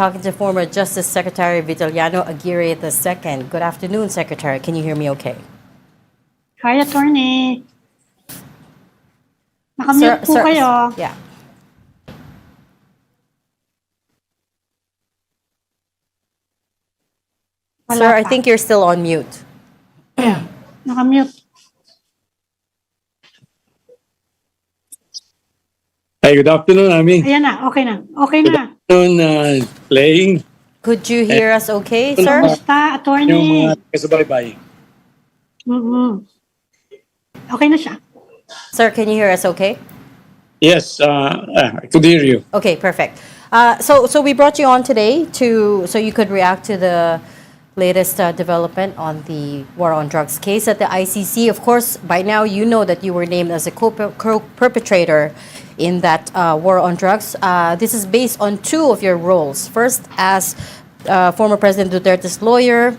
talking to former Justice Secretary Vitaliano Aguirre II. Good afternoon, Secretary. Can you hear me okay? Hi, Attorney. Nakamute po kayo. Yeah. Wala Sir, I pa. think you're still on mute. Nakamute. Hi, good afternoon, Ami. Ayan na, okay na. Okay Good na. afternoon, playing Could you hear us okay, sir? Kamusta, yung Attorney? mga kasabay-bay. Okay na siya. Sir, can you hear us okay? Yes, I could hear you. Okay, perfect. So we brought you on today so you could react to the latest development on the war on drugs case at the ICC. Of course, by now you know that you were named as a co-perpetrator in that war on drugs. This is based on two of your roles. First, as former President Duterte's lawyer,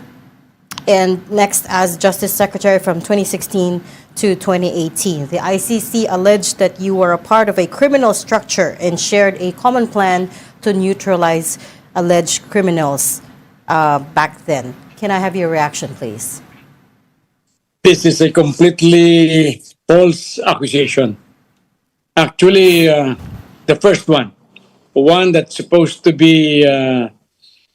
and next as Justice Secretary from 2016 to 2018. The ICC alleged that you were a part of a criminal structure and shared a common plan to neutralize alleged criminals back then. Can I have your reaction, please? This is a completely false accusation. Actually, the first one that's supposed to be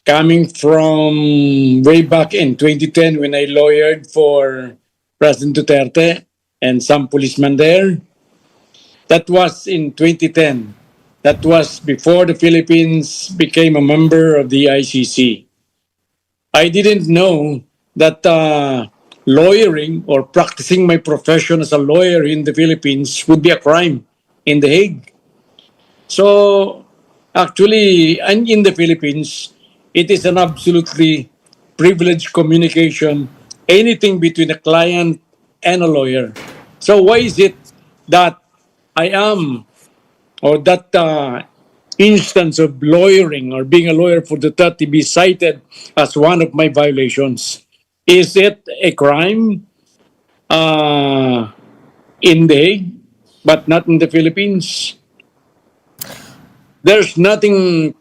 coming from way back in 2010 when I lawyered for President Duterte and some policemen there. That was in 2010. That was before the Philippines became a member of the ICC. I didn't know that lawyering or practicing my profession as a lawyer in the Philippines would be a crime in The Hague. So, actually, and in the Philippines, it is an absolutely privileged communication, anything between a client and a lawyer. So why is it that I am, or that instance of lawyering or being a lawyer for Duterte be cited as one of my violations? Is it a crime in The Hague, but not in the Philippines? There's nothing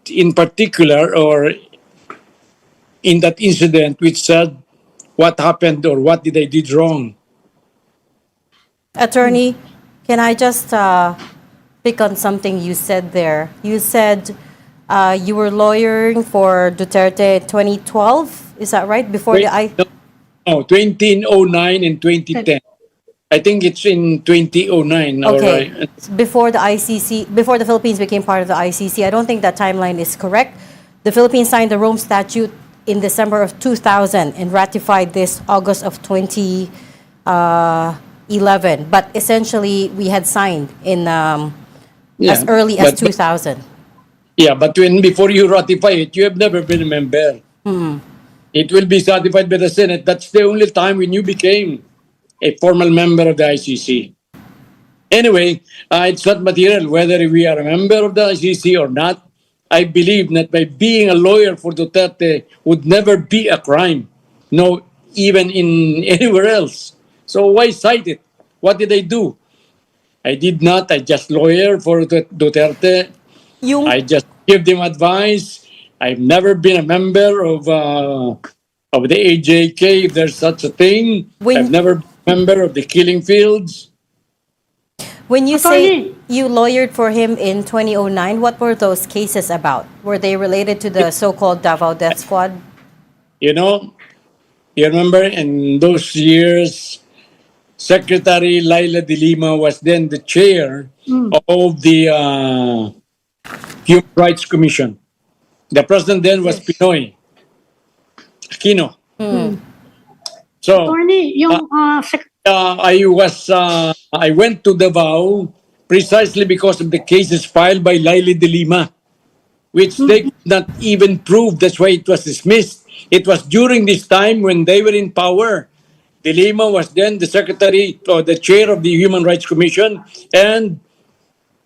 in particular or in that incident which said what happened or what did I did wrong. Attorney, can I just pick on something you said there? You said you were lawyering for Duterte 2012. Is that right? Before No, 2009 and 2010. I think it's in 2009. Okay. Or, Before the ICC, before the Philippines became part of the ICC, I don't think that timeline is correct. The Philippines signed the Rome Statute in December of 2000 and ratified this August of 2011. But essentially, we had signed in as early as 2000. Yeah, but before you ratify it, you have never been a member. It will be ratified by the Senate. That's the only time when you became a formal member of the ICC. Anyway, it's not material whether we are a member of the ICC or not. I believe that by being a lawyer for Duterte would never be a crime. No, even in anywhere else. So why cite it? What did I do? I did not. I just lawyer for Duterte. I just give them advice. I've never been a member of the AJK, if there's such a thing. I've never been a member of the Killing Fields. When you Attorney. say you lawyered for him in 2009, what were those cases about? Were they related to the so-called Davao Death Squad? You know, you remember in those years, Secretary Laila de Lima was then the chair of the Human Rights Commission. The president then was Pinoy Aquino. So Attorney, yung I went to Davao precisely because of the cases filed by Laila de Lima, which they could not even prove. That's why it was dismissed. It was during this time when they were in power. De Lima was then the secretary or the chair of the Human Rights Commission, and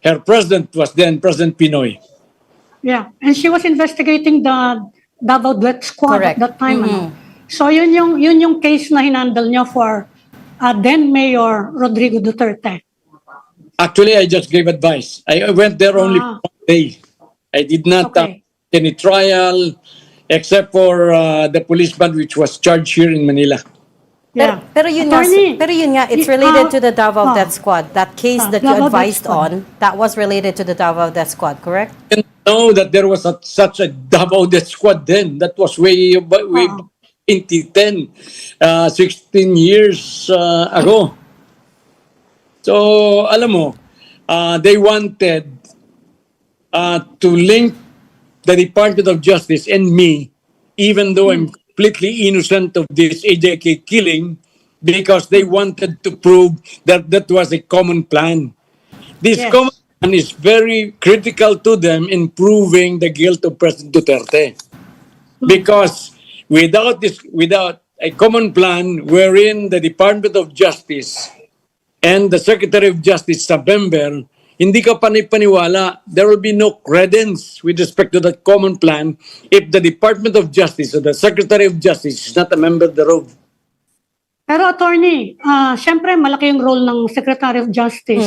her president was then President Pinoy. yeah, and she was investigating the Davao Death Squad Correct. at that time. Ano? So yun yung case na hinandle niyo for then Mayor Rodrigo Duterte. Actually, I just gave advice. I went there only for one day. I did not Okay. any trial, except for the policeman which was charged here in Manila. Yeah. Pero yun Attorney, nga, pero yun nga, it's y- related to the Davao Death Squad. That case that you Davao Death advised Squad. on, that was related to the Davao Death Squad, correct? I didn't know that there was such a Davao Death Squad then. That was way 2010, 16 years ago. So, alam mo, they wanted to link the Department of Justice and me, even though I'm completely innocent of this AJK killing, because they wanted to prove that that was a common plan. This Yes. common plan is very critical to them in proving the guilt of President Duterte. Because without a common plan wherein the Department of Justice and the Secretary of Justice sa member, hindi ka panipaniwala, there will be no credence with respect to that common plan if the Department of Justice or the Secretary of Justice is not a member thereof. Pero attorney, syempre malaki yung role ng Secretary of Justice.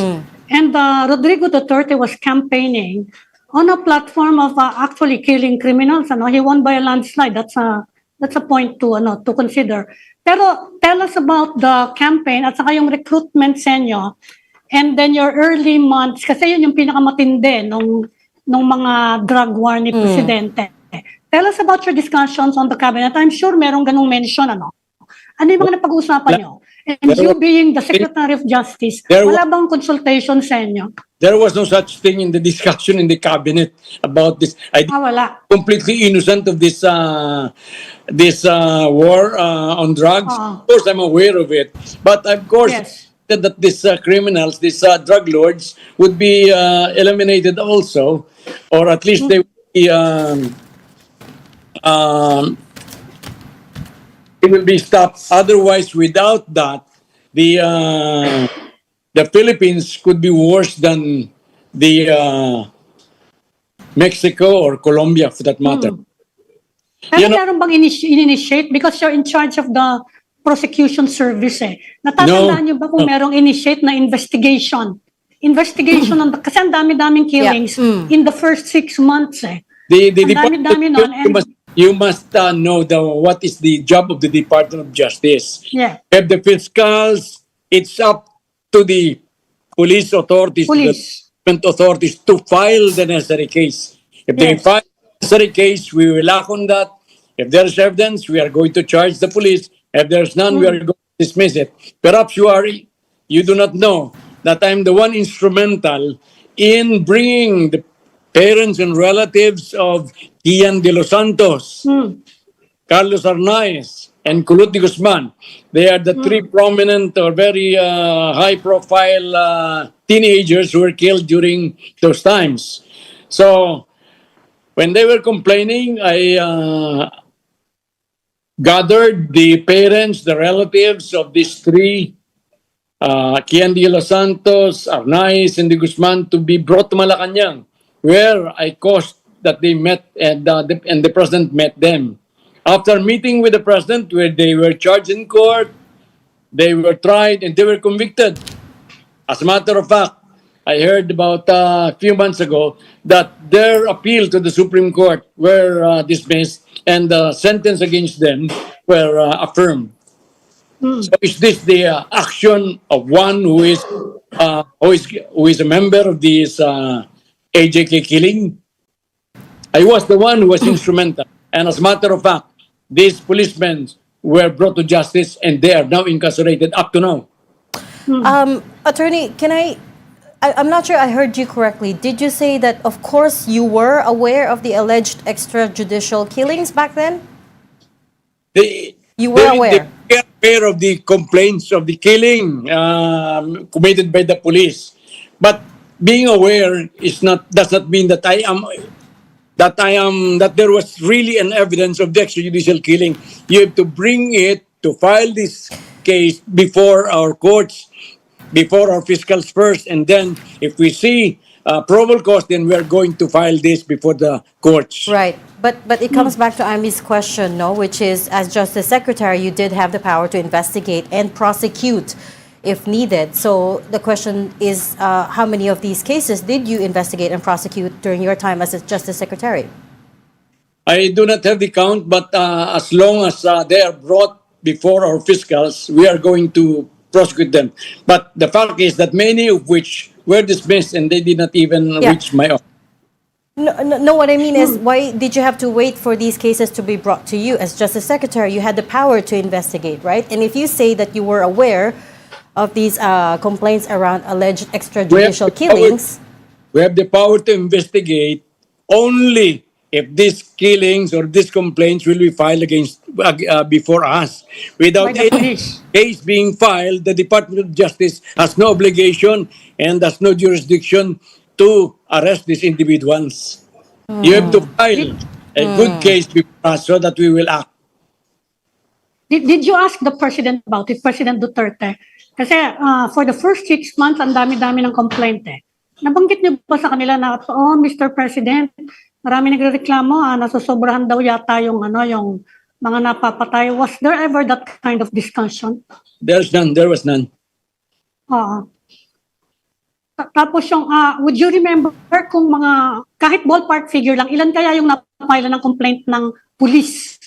And Rodrigo Duterte was campaigning on a platform of actually killing criminals. Ano? He won by a landslide. That's a point to consider. Pero tell us about the campaign at saka yung recruitment sa inyo and then your early months, kasi yun yung pinakamatindi nung mga drug war ni Presidente. Tell us about your discussions on the cabinet. I'm sure merong ganung mention, ano? Ano yung mga napag-uusapan nyo? And you being the Secretary of Justice, wala bang consultation sa inyo? There was no such thing in the discussion in the cabinet about this. Wala. Completely innocent of this war on drugs. Of course, I'm aware of it. But of course, Yes. that these criminals, these drug lords, would be eliminated also, or at least they would be it will be stopped. Otherwise, without that, the Philippines could be worse than the Mexico or Colombia, for that matter. Pero You know- meron bang initiate? Because you're in charge of the prosecution service eh. Natatandaan niyo ba kung merong initiate na investigation? Investigation on the, kasi ang dami-daming killings in the first 6 months eh. The Ang department, dami-dami nun, you must know what is the job of the Department of Justice. Yeah. If the fiscals, it's up to the police authorities, Police. the government authorities to file the necessary case. If they Yes. file the necessary case, we will act on that. If there's evidence, we are going to charge the police. If there's none, we are going to dismiss it. Perhaps you do not know that I'm the one instrumental in bringing the parents and relatives of Ian de los Santos, Carlos Arnaiz, and Kulot de Guzman. They are the three prominent or very high-profile teenagers who were killed during those times. So, when they were complaining, I gathered the parents, the relatives of these three, Kian de los Santos, Arnaiz, and de Guzman, to be brought to Malacanang, where I caused that they met and the president met them. After meeting with the president, where they were charged in court, they were tried and they were convicted. As a matter of fact, I heard about a few months ago that their appeal to the Supreme Court were dismissed and the sentence against them were affirmed. So is this the action of one who is a member of this AJK killing? I was the one who was instrumental, and as a matter of fact, these policemen were brought to justice and they are now incarcerated up to now. Attorney, I'm not sure I heard you correctly. Did you say that, of course, you were aware of the alleged extrajudicial killings back then? You were aware? They were aware of the complaints of the killing committed by the police. But being aware does not mean that that there was really an evidence of the extrajudicial killing. You have to bring it to file this case before our courts, before our fiscals first, and then if we see probable cause, then we are going to file this before the courts. Right. But it comes back to Amy's question, no, which is, as Justice Secretary, you did have the power to investigate and prosecute if needed. So the question is, how many of these cases did you investigate and prosecute during your time as a Justice Secretary? I do not have the count, but as long as they are brought before our fiscals, we are going to prosecute them. But the fact is that many of which were dismissed and they did not even Yeah. reach my office. No, what I mean is, why did you have to wait for these cases to be brought to you? As Justice Secretary, you had the power to investigate, right? And if you say that you were aware of these complaints around alleged extrajudicial killings, We have the power to investigate only if these killings or these complaints will be filed against before us. Without By the any police. case being filed, the Department of Justice has no obligation and has no jurisdiction to arrest these individuals. You have to file a good case before us so that we will act. Did you ask the President about it, President Duterte? Kasi for the first 6 months, ang dami-dami ng complaint eh. Nabanggit niyo ba sa kanila na, oh, Mr. President, marami nagrereklamo, nasusobrahan daw yata yung, yung mga napapatay. Was there ever that kind of discussion? There's none. There was none. Oo. Tapos yung, would you remember kung mga, kahit ballpark figure lang, ilan kaya yung napapila ng complaint ng police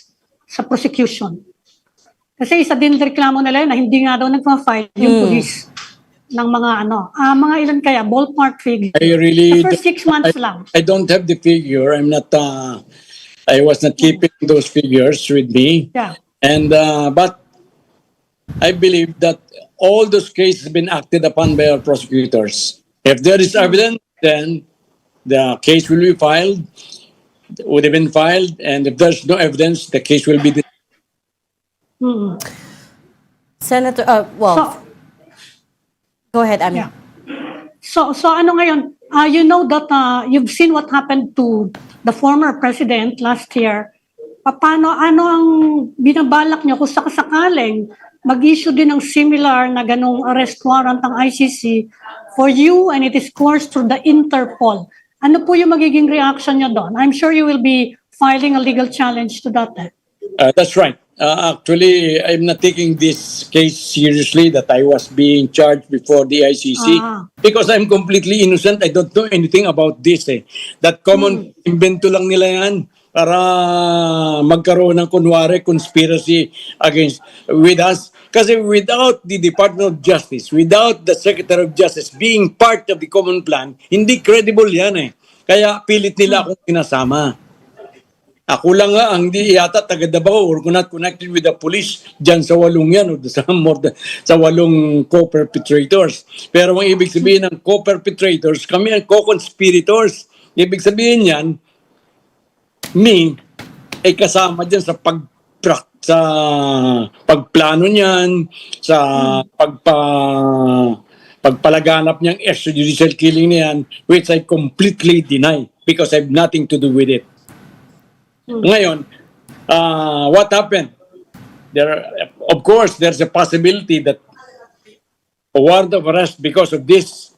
sa prosecution? Kasi isa din reklamo nila yun na hindi nga daw nagpa-file yung police ng mga mga ilan kaya, ballpark figure. I really The first 6 months lang. I don't have the figure. I'm not. I was not keeping those figures with me. Yeah. And but I believe that all those cases have been acted upon by our prosecutors. If there is evidence, then the case will be filed. Would have been filed, and if there's no evidence, the case will be. Senator, go ahead, Ami. Yeah. So ano ngayon? You know that you've seen what happened to the former president last year. Ano ang binabalak niyo kung sakasakaling mag-issue din ng similar na ganong arrest warrant ng ICC for you and it is coursed through the Interpol? Ano po yung magiging reaction niyo doon? I'm sure you will be filing a legal challenge to that. That's right. Actually, I'm not taking this case seriously that I was being charged before the ICC because I'm completely innocent. I don't know anything about this. That common invento lang nila yan para magkaroon ng kunwari conspiracy with us. Kasi without the Department of Justice, without the Secretary of Justice being part of the common plan, hindi credible yan eh. Kaya pilit nila akong kinasama. Ako lang nga ang di yata taga Davao or not connected with the police dyan sa 8 yan o sa 8 co-perpetrators. Pero ang ibig sabihin ng co-perpetrators, kami ang co-conspirators. Ibig sabihin yan, ay kasama dyan sa pagplano niyan, sa pagpalaganap niyang extrajudicial killing niyan, which I completely deny because I have nothing to do with it. Ngayon, what happened? Of course, there's a possibility that a warrant of arrest because of this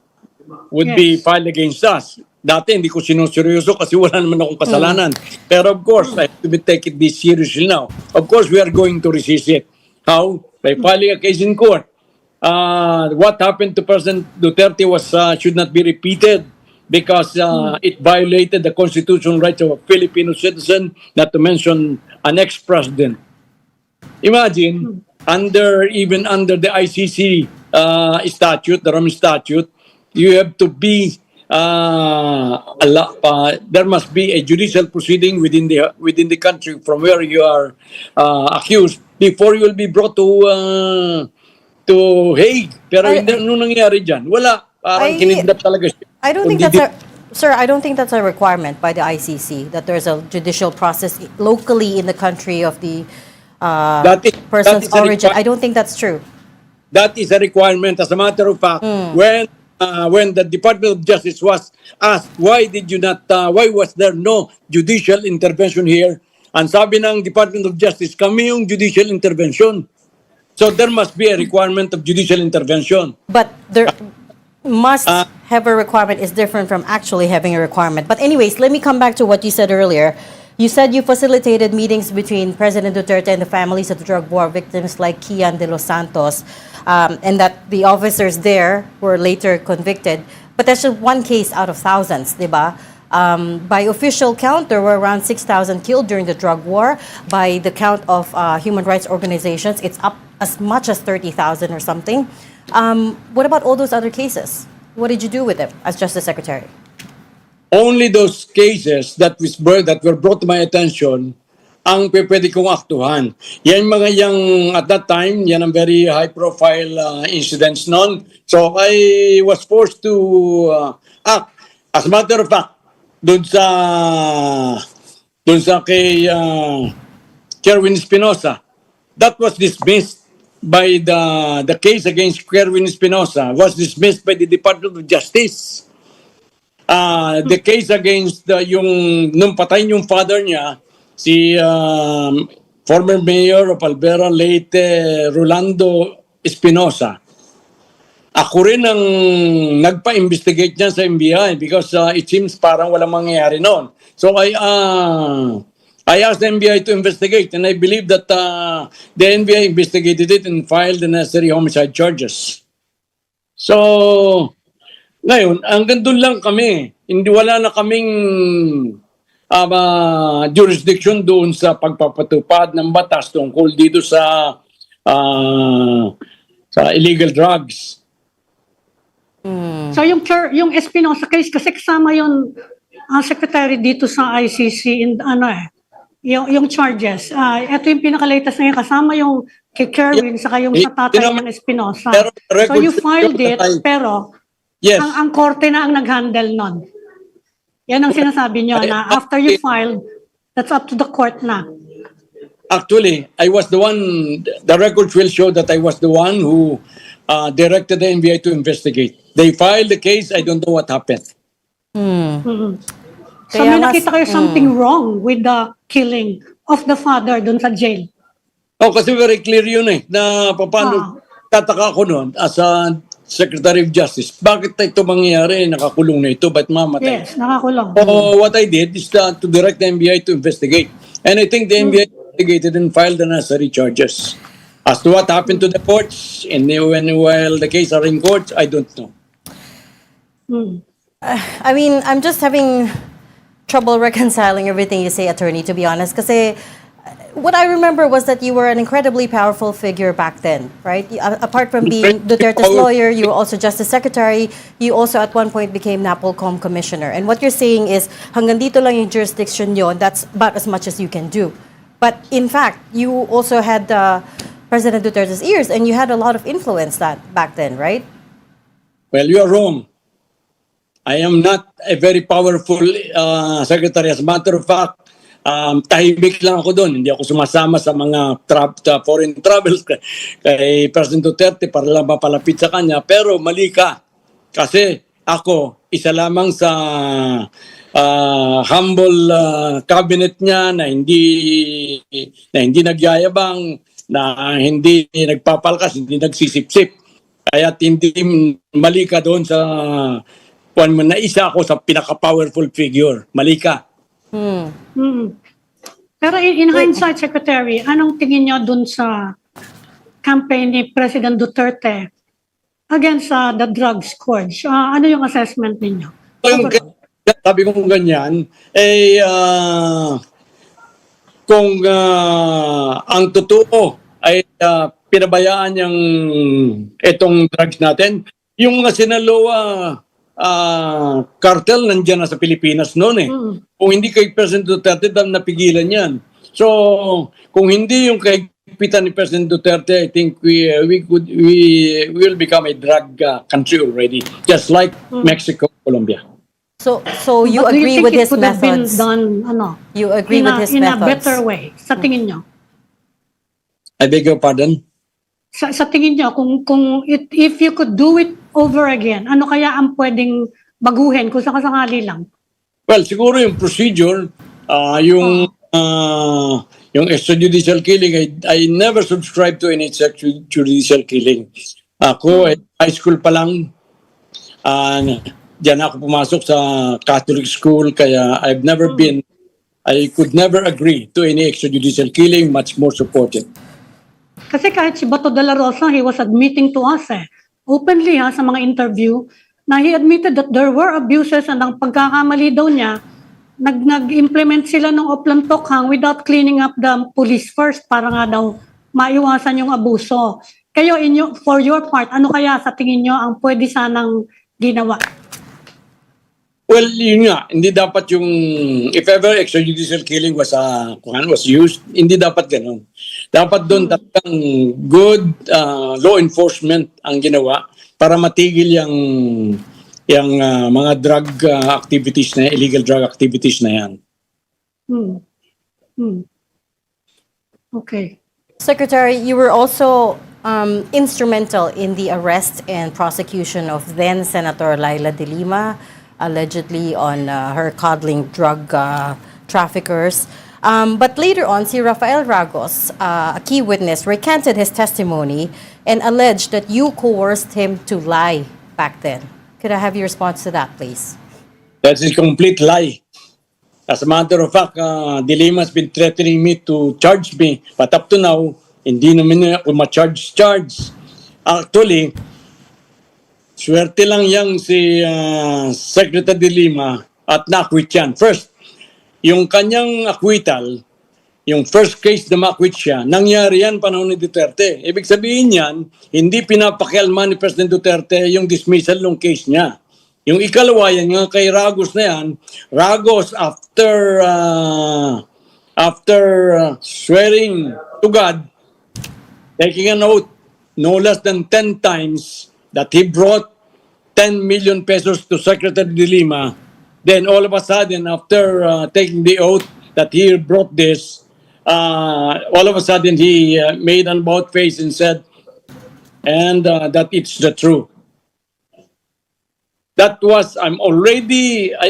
would be filed against us. Dati hindi ko sinuseryoso kasi wala naman akong kasalanan. Pero of course, I have to take this seriously now. Of course, we are going to resist it. How? By filing a case in court. What happened to President Duterte should not be repeated because it violated the constitutional rights of a Filipino citizen, not to mention an ex-president. Imagine, even under the ICC statute, the Roman statute, you have to be there must be a judicial proceeding within the country from where you are accused before you will be brought to Hague. Pero nung nangyari dyan, wala. Parang kinidnap talaga siya. I don't think I don't think that's a requirement by the ICC that there's a judicial process locally in the country of the person's origin. I don't think that's true. That is a requirement. As a matter of fact, when the Department of Justice was asked, why was there no judicial intervention here? Ang sabi ng Department of Justice, kami yung judicial intervention. So there must be a requirement of judicial intervention. But there must have a requirement is different from actually having a requirement. But anyways, let me come back to what you said earlier. You said you facilitated meetings between President Duterte and the families of the drug war victims like Kian de los Santos, and that the officers there were later convicted. But that's just one case out of thousands, di ba? By official count, there were around 6,000 killed during the drug war. By the count of human rights organizations, it's up as much as 30,000 or something. What about all those other cases? What did you do with them as Justice Secretary? Only those cases that were brought to my attention ang pwede kong aktuhan. Yan mga yang at that time, yan ang very high profile incidents noon. So I was forced to act. As a matter of fact, dun sa kay Kerwin Espinosa, that was dismissed by the case against Kerwin Espinosa was dismissed by the Department of Justice. The case against nung patayin yung father niya, si former mayor of Alvera, late Rolando Espinosa. Ako rin ang nagpa-investigate niya sa NBI because it seems parang walang mangyayari noon. So I asked the NBI to investigate, and I believe that the NBI investigated it and filed the necessary homicide charges. So ngayon, hanggang doon lang kami. Hindi wala na kaming jurisdiction doon sa pagpapatupad ng batas tungkol dito sa illegal drugs. So yung Espinosa case kasi kasama yung secretary dito sa ICC in yung charges. Ito yung pinaka-latest na yun, kasama yung kay Kerwin saka yung sa tatay ng Espinosa. So you filed it pero yes, ang korte na ang nag-handle nun. Yan ang sinasabi nyo na after you filed, that's up to the court na. actually, I was the one, the records will show that I was the one who directed the NBI to investigate. They filed the case, I don't know what happened. So may nakita kayo something wrong with the killing of the father dun sa jail. Oh, kasi very clear yun na paano tataka ko noon as a Secretary of Justice. Bakit ito mangyayari? Nakakulong na ito, ba't mamatay? Yes, nakakulong. So what I did is to direct the NBI to investigate. And I think the NBI investigated and filed the necessary charges. As to what happened to the courts, and while the case are in courts, I don't know. I mean, I'm just having trouble reconciling everything you say, attorney, to be honest. Kasi what I remember was that you were an incredibly powerful figure back then, right? Apart from being Duterte's lawyer, you were also Justice Secretary. You also at one point became NAPOLCOM Commissioner. And what you're saying is, hanggang dito lang yung jurisdiction yon, that's about as much as you can do. But in fact, you also had President Duterte's ears, and you had a lot of influence back then, right? Well, you are wrong. I am not a very powerful secretary. As a matter of fact, tahimik lang ako doon. Hindi ako sumasama sa mga foreign travels kay President Duterte para lang mapalapit sa kanya. Pero mali ka. Kasi ako, isa lamang sa humble cabinet niya na hindi nagyayabang, na hindi nagpapalkas, hindi nagsisipsip. Kaya hindi mali ka doon sa na isa ako sa pinaka-powerful figure. Mali ka. Pero in hindsight, Secretary, anong tingin nyo dun sa campaign ni President Duterte against the drug scourge? Ano yung assessment ninyo? Sabi ko kung ganyan, kung ang totoo ay pinabayaan yung itong drugs natin, yung mga Sinaloa cartel nandiyan na sa Pilipinas noon Kung hindi kay President Duterte, napigilan yan. So, kung hindi yung kaigpitan ni President Duterte, I think we will become a drug country already, just like Mexico, Colombia. So you But agree with his do you think it could have been methods? done, You agree with his in a methods? better way, sa tingin nyo? I beg your pardon? Sa tingin nyo, kung if you could do it over again, ano kaya ang pwedeng baguhin kung sakasakali lang? Well, siguro yung procedure, yung extrajudicial killing, I never subscribe to any extrajudicial killing. Ako, high school pa lang, diyan ako pumasok sa Catholic school, kaya I could never agree to any extrajudicial killing, much more supported. Kasi kahit si Bato de la Rosa, he was admitting to us openly sa mga interview na he admitted that there were abuses and ang pagkakamali daw niya, nag-implement sila ng Oplan Tokhang without cleaning up the police first para nga daw maiwasan yung abuso. Kayo, for your part, ano kaya sa tingin nyo ang pwede sanang ginawa? Well, yun nga, hindi dapat yung, if ever extrajudicial killing was used, hindi dapat ganun. Dapat doon talagang good law enforcement ang ginawa para matigil yung mga drug activities na illegal drug activities na yan. Okay. Secretary, you were also instrumental in the arrest and prosecution of then Senator Laila De Lima, allegedly on her coddling drug traffickers. But later on, si Rafael Ragos, a key witness, recanted his testimony and alleged that you coerced him to lie back then. Could I have your response to that, please? That's a complete lie. As a matter of fact, De Lima has been threatening me to charge me, but up to now, hindi naman ako ma-charge. Actually, swerte lang yang si Secretary De Lima at na-acquit yan. First, yung kanyang acquittal, yung first case na ma-acquit siya, nangyari yan panahon ni Duterte. Ibig sabihin yan, hindi pinapakialman ni President Duterte yung dismissal ng case niya. Yung ikalawa yan, yung kay Ragos na yan, Ragos after swearing to God, taking an oath no less than 10 times that he brought 10 million pesos to Secretary De Lima, then all of a sudden, after taking the oath that he brought this, all of a sudden he made an about face and said, and that it's the truth. That was, I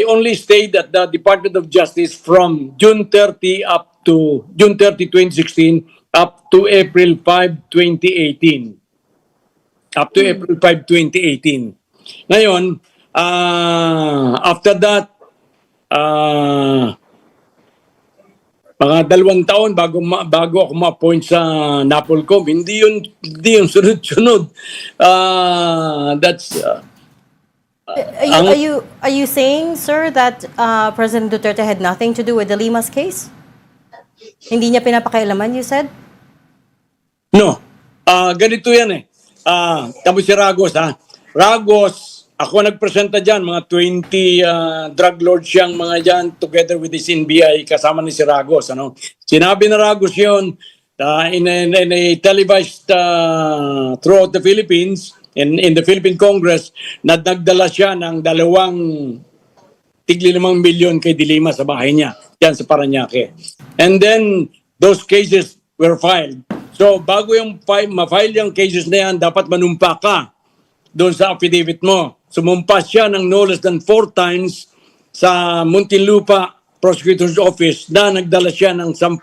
only stayed at the Department of Justice from June 30 up to June 30, 2016, up to April 5, 2018. Up to April 5, 2018. Ngayon, after that, mga 2 taon bago ako ma-appoint sa NAPOLCOM, hindi yun sunod-sunod. That's Are you saying, sir, that President Duterte had nothing to do with the Lima's case? Hindi niya pinapakialaman, you said? No. Ganito yan eh. Tapos si Ragos, Ragos, ako nagpresenta dyan, mga 20 drug lords siyang mga dyan, together with his NBI, kasama ni si Ragos. Ano? Sinabi na Ragos yun in a televised throughout the Philippines, in the Philippine Congress, na nagdala siya ng 2 million kay De Lima sa bahay niya, yan sa Parañaque. And then, those cases were filed. So, bago yung ma-file yung cases na yan, dapat manumpa ka doon sa affidavit mo. Sumumpa siya ng no less than 4 times sa Muntinlupa Prosecutor's Office na nagdala siya ng 10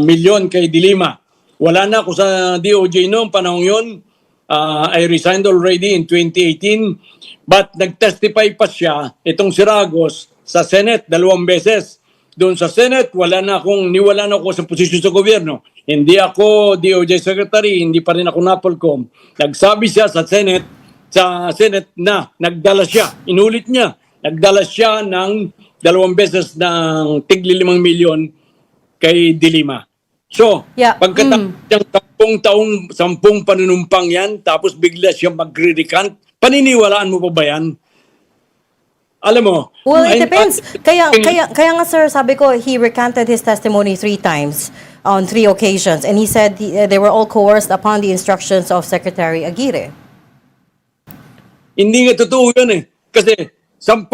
milyon kay De Lima. Wala na ako sa DOJ noong panahon yun. I resigned already in 2018. But nag-testify pa siya, itong si Ragos, sa Senate 2 beses. Doon sa Senate, niwala na ako sa posisyon sa gobyerno. Hindi ako DOJ Secretary, hindi pa rin ako NAPOLCOM. Nagsabi siya sa Senate na nagdala siya, inulit niya, nagdala siya ng 2 beses ng tigli 5 milyon kay De Lima. So, pagkatapos ng 10 panunumpang yan, tapos bigla siya magre-recant, paniniwalaan mo pa ba yan? Alam mo. Well, it depends. Kaya nga sir, sabi ko, he recanted his testimony 3 times on 3 occasions. And he said they were all coerced upon the instructions of Secretary Aguirre. Hindi nga totoo yun eh. Kasi 10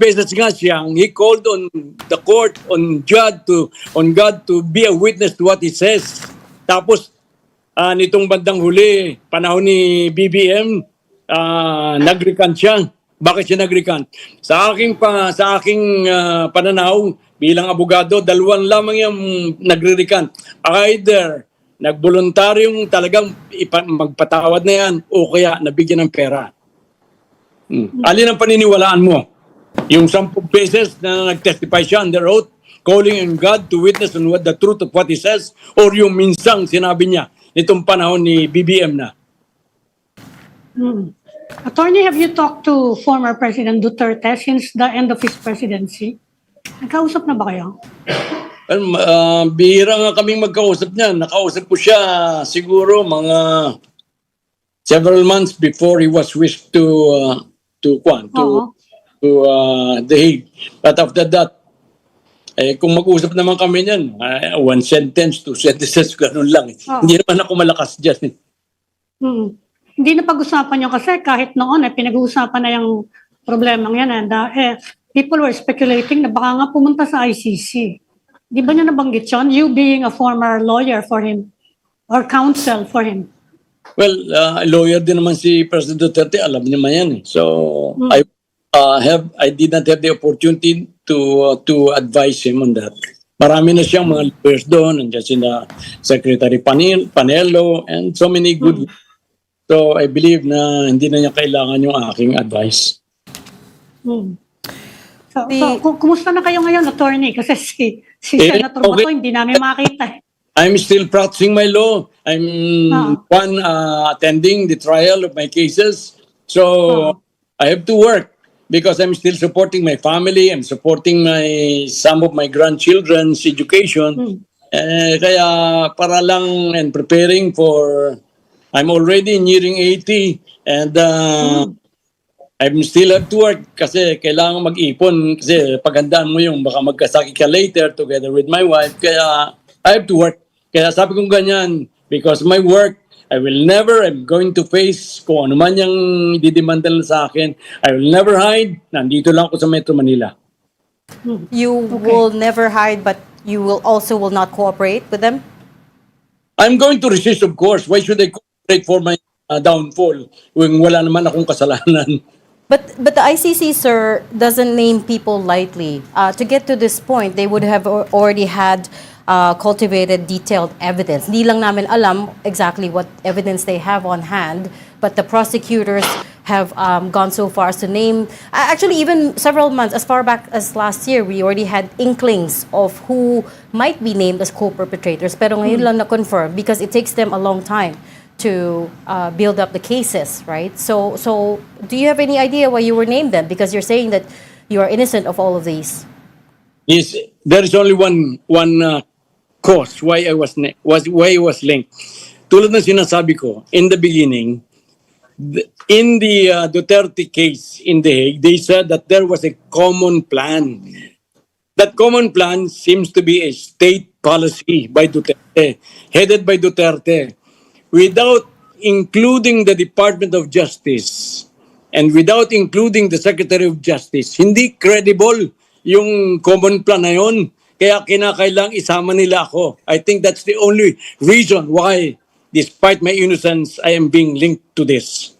beses nga siyang he called on the court, on God to be a witness to what he says. Tapos, nitong bandang huli, panahon ni BBM, nag-recant siya. Bakit siya nag-recant? Sa aking pananaw, bilang abogado, 2 lamang yung nagre-recant. Either nagboluntaryong talagang magpatawad na yan o kaya nabigyan ng pera. Alin ang paniniwalaan mo? Yung 10 beses na nag-testify siya under oath, calling on God to witness on what the truth of what he says, or yung minsang sinabi niya nitong panahon ni BBM na? Attorney, have you talked to former President Duterte since the end of his presidency? Nagkausap na ba kayo? Well, bihira nga kaming magkausap niyan. Nakausap ko siya siguro mga several months before he was wished to Oo. The Hague. But after that, kung mag-usap naman kami niyan, one sentence, two sentences, ganun lang. Oo. Hindi naman ako malakas dyan. Hmm. Hindi na pag-usapan nyo kasi kahit noon pinag-uusapan na yung problemang yan. And, people were speculating na baka nga pumunta sa ICC. Di ba niya nabanggit yun? You being a former lawyer for him or counsel for him. Well, lawyer din naman si President Duterte, alam niya man yan. So, I did not have the opportunity to advise him on that. Marami na siyang mga lawyers doon, nandiyan sila Secretary Panelo, and so many good. So, I believe na hindi na niya kailangan yung aking advice. Hmm. So, kumusta na kayo ngayon, attorney? Kasi si Senator okay. Bato, hindi namin makita. I'm still practicing my law. I'm attending the trial of my cases. So I have to work because I'm still supporting my family. I'm supporting some of my grandchildren's education. Kaya para lang and preparing for, I'm already nearing 80 and I'm still have to work kasi kailangan mag-ipon kasi paghandaan mo yung baka magkasakit ka later together with my wife. Kaya I have to work. Kaya sabi kong ganyan, because my work, I'm going to face kung ano man yung didemanda sa akin. I will never hide. Nandito lang ako sa Metro Manila. You will never hide, but you will not cooperate with them? I'm going to resist, of course. Why should I cooperate for my downfall when wala naman akong kasalanan? But the ICC, sir, doesn't name people lightly. To get to this point, they would have already had cultivated detailed evidence. Hindi lang namin alam exactly what evidence they have on hand, but the prosecutors have gone so far as to name, actually even several months, as far back as last year, we already had inklings of who might be named as co-perpetrators, pero ngayon lang na-confirm because it takes them a long time to build up the cases, right? So do you have any idea why you were named then? Because you're saying that you are innocent of all of these. Yes, there is only one cause why I was linked. Tulad ng sinasabi ko, in the beginning, in the Duterte case in The Hague, they said that there was a common plan. That common plan seems to be a state policy by Duterte, headed by Duterte, without including the Department of Justice and without including the Secretary of Justice. Hindi credible yung common plan na yun. Kaya kinakailang isama nila ako. I think that's the only reason why, despite my innocence, I am being linked to this.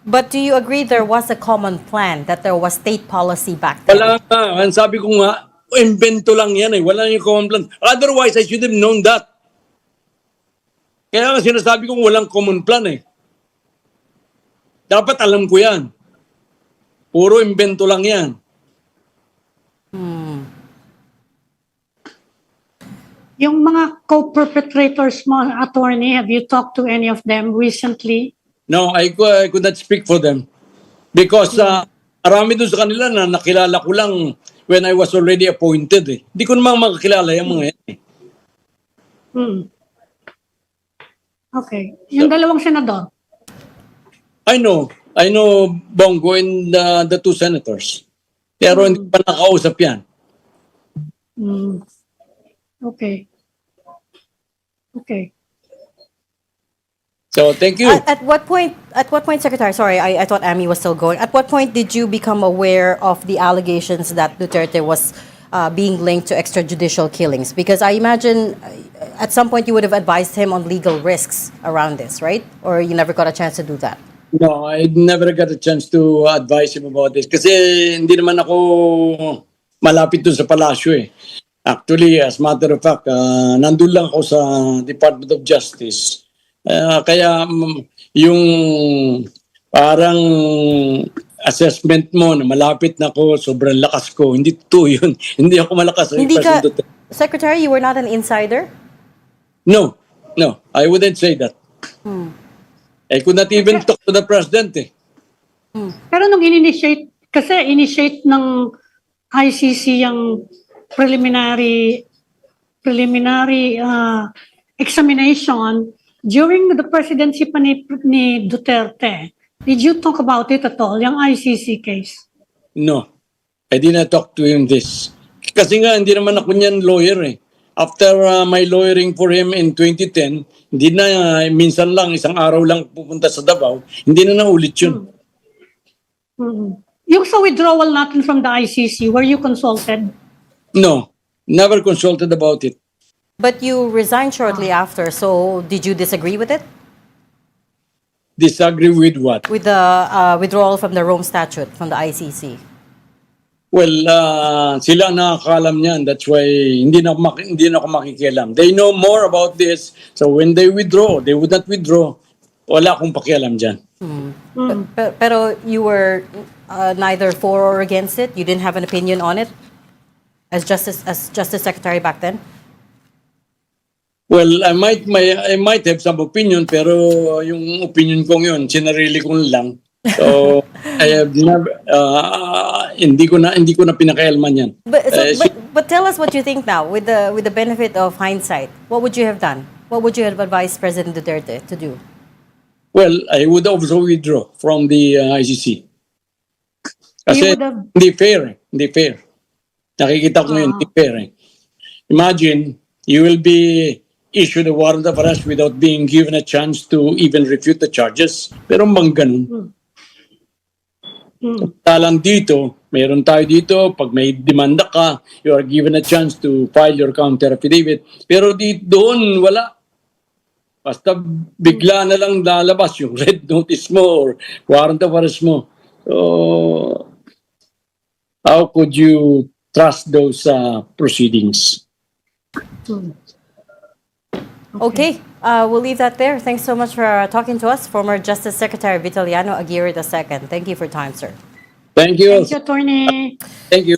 But do you agree there was a common plan, that there was state policy back then? Wala nga. Ang sabi ko nga, invento lang yan eh. Wala yung common plan. Otherwise, I should have known that. Kaya nga sinasabi kong walang common plan eh. Dapat alam ko yan. Puro invento lang yan. Yung mga co-perpetrators mo, attorney, have you talked to any of them recently? No, I could not speak for them. Because marami doon sa kanila na nakilala ko lang when I was already appointed eh. Hindi ko naman makakilala yung mga yan eh. Okay. Yung dalawang senador? I know Bongo and the two senators. Pero hindi pa nakausap yan. Okay. So, thank you. At what point, Secretary, sorry, I thought Amy was still going. At what point did you become aware of the allegations that Duterte was being linked to extrajudicial killings? Because I imagine at some point you would have advised him on legal risks around this, right? Or you never got a chance to do that? No, I never got a chance to advise him about this. Kasi hindi naman ako malapit doon sa palasyo eh. Actually, as a matter of fact, nandun lang ako sa Department of Justice. Kaya yung parang assessment mo na malapit na ako, sobrang lakas ko, hindi totoo yun. Hindi ako malakas. Hindi ka, Secretary, you were not an insider? No, I wouldn't say that. I could not even talk to the president eh. Pero nung in-initiate, kasi initiate ng ICC yung preliminary examination during the presidency pa ni Duterte. Did you talk about it at all, yung ICC case? No, I did not talk to him this. Kasi nga, hindi naman ako niyan lawyer eh. After my lawyering for him in 2010, hindi na minsan lang, isang araw lang pupunta sa Davao, hindi na naulit yun. Yung sa withdrawal natin from the ICC, were you consulted? No, never consulted about it. But you resigned shortly after, so did you disagree with it? Disagree with what? With the withdrawal from the Rome Statute from the ICC? Well, sila nakakalam niyan. That's why hindi na ako makikialam. They know more about this. So when they withdraw, they would not withdraw. Wala akong pakialam dyan. Pero you were neither for or against it? You didn't have an opinion on it as Justice Secretary back then? Well, I might have some opinion, pero yung opinion kong yun, sinarili ko lang. So, I have never, hindi ko na pinakailman yan. But tell us what you think now with the benefit of hindsight. What would you have done? What would you have advised President Duterte to do? Oh. Well, I would also withdraw from the ICC. Kasi You would have- hindi fair. Nakikita ko ngayon, hindi fair. Imagine, you will be issued a warrant of arrest without being given a chance to even refute the charges. Pero bang ganun? Talang dito, mayroon tayo dito, pag may demanda ka, you are given a chance to file your counter affidavit. Pero doon, wala. Basta bigla na lang lalabas yung red notice mo or warrant of arrest mo. So, how could you trust those proceedings? Okay, we'll leave that there. Thanks so much for talking to us, former Justice Secretary Vitaliano Aguirre II. Thank you for your time, sir. Thank you. Thank you, Attorney. Thank you.